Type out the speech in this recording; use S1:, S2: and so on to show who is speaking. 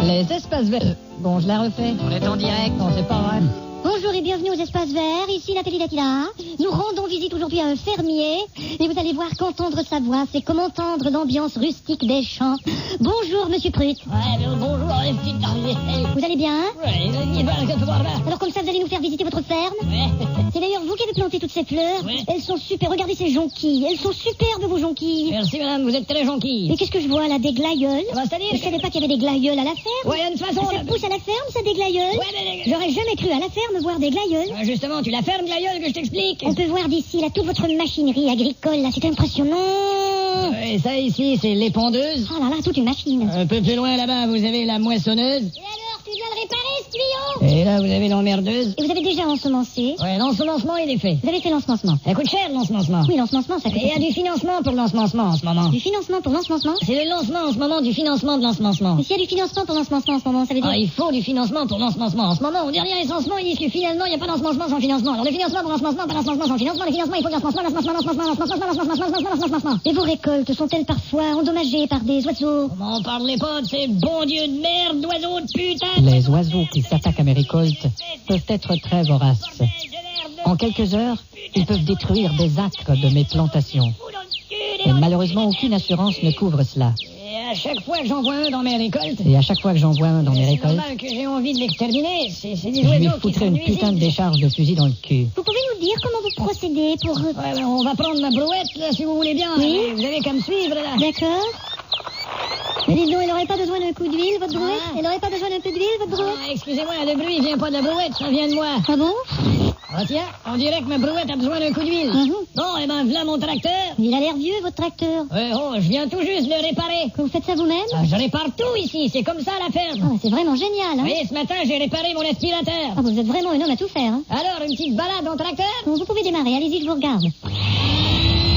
S1: Les espaces verts. Bon, je la refais.
S2: On est en direct.
S1: Non, c'est pas vrai.
S3: Bonjour et bienvenue aux espaces verts, ici Nathalie Datila. Nous rendons visite aujourd'hui à un fermier et vous allez voir qu'entendre sa voix, c'est comme entendre l'ambiance rustique des champs. Bonjour Monsieur Prut.
S2: Bonjour, les petites dardielles.
S3: Vous allez bien?
S2: Ouais,
S3: Alors comme ça vous allez nous faire visiter votre ferme?
S2: ouais.
S3: C'est d'ailleurs vous qui avez planté toutes ces fleurs.
S2: Ouais.
S3: Elles sont super, regardez ces jonquilles, elles sont superbes vos jonquilles.
S2: Merci madame, vous êtes très jonquille.
S3: Mais qu'est-ce que je vois là, des glaïeuls?
S2: C'est-à-dire
S3: Je savais pas qu'il y avait des glaïeuls à la ferme.
S2: Ouais, il y a une façon...
S3: Ça pousse à la ferme, ça, des glaïeuls?
S2: Ouais, mais...
S3: J'aurais jamais cru à la ferme voir des glaïeuls.
S2: Justement, tu la fermes, glaïeul, que je t'explique.
S3: On peut voir d'ici, là, toute votre machinerie agricole, là, c'est impressionnant.
S2: Et ça, ici, c'est l'épondeuse.
S3: Oh là là, toute une machine.
S2: Un peu plus loin, là-bas, vous avez la moissonneuse.
S3: Et alors, tu viens le réparer, ce tuyau?
S2: Et là, vous avez l'emmerdeuse.
S3: Et vous avez déjà ensemencé?
S2: Ouais, l'ensemencement, il est fait.
S3: Vous avez fait l'ensemencement?
S2: Ça coûte cher, l'ensemencement.
S3: Oui, l'ensemencement, ça coûte.
S2: Et il y a du financement pour l'ensemencement en ce moment.
S3: Du financement pour l'ensemencement?
S2: C'est le lancement en ce moment du financement de l'ensemencement.
S3: Mais s'il y a du financement pour l'ensemencement en ce moment, ça veut dire...
S2: Ah, il faut du financement pour l'ensemencement. En ce moment, on dit rien essentiellement, ils disent que finalement, il n'y a pas d'ensemencement sans financement. Alors, le financement pour l'ensemencement, pas l'ensemencement sans financement. Le financement, il faut l'ensemencement. Et vos récoltes sont-elles parfois endommagées par des oiseaux? Comment parlez pas de ces bons dieux de merde, d'oiseaux de putain?
S1: Les oiseaux qui s'attaquent à mes récoltes peuvent être très voraces. En quelques heures, ils peuvent détruire des acres de mes plantations. Et malheureusement, aucune assurance ne couvre cela.
S2: Et à chaque fois que j'en vois un dans mes récoltes...
S1: Et à chaque fois que j'en vois un dans mes
S2: C'est
S1: récoltes,
S2: normal que j'ai envie de l'exterminer. C'est des
S1: je lui
S2: oiseaux qui
S1: foutrai
S2: sont
S1: une putain de
S2: nuisibles.
S1: décharge de fusil dans le cul.
S3: Vous pouvez nous dire comment vous procédez pour...
S2: Ouais, ben, on va prendre ma brouette, là, si vous voulez bien.
S3: Oui.
S2: Vous avez qu'à me suivre, là.
S3: D'accord. Mais dites donc, elle n'aurait pas besoin d'un coup d'huile, votre brouette? Elle n'aurait pas besoin d'un peu d'huile, votre brouette?
S2: Ah, excusez-moi, le bruit vient pas de la brouette, ça vient de moi.
S3: Ah bon?
S2: Ah tiens, on dirait que ma brouette a besoin d'un coup d'huile. Bon, eh ben, voilà mon tracteur.
S3: Il a l'air vieux, votre tracteur.
S2: Ouais, oh, je viens tout juste le réparer.
S3: Vous faites ça vous-même?
S2: Ah, je répare tout ici, c'est comme ça la ferme.
S3: Ah, c'est vraiment génial,
S2: Vous
S3: hein?
S2: voyez, ce matin, j'ai réparé mon aspirateur.
S3: Ah, vous êtes vraiment un homme à tout faire, hein?
S2: Alors, une petite balade en tracteur?
S3: Bon, vous pouvez démarrer, allez-y, je vous regarde.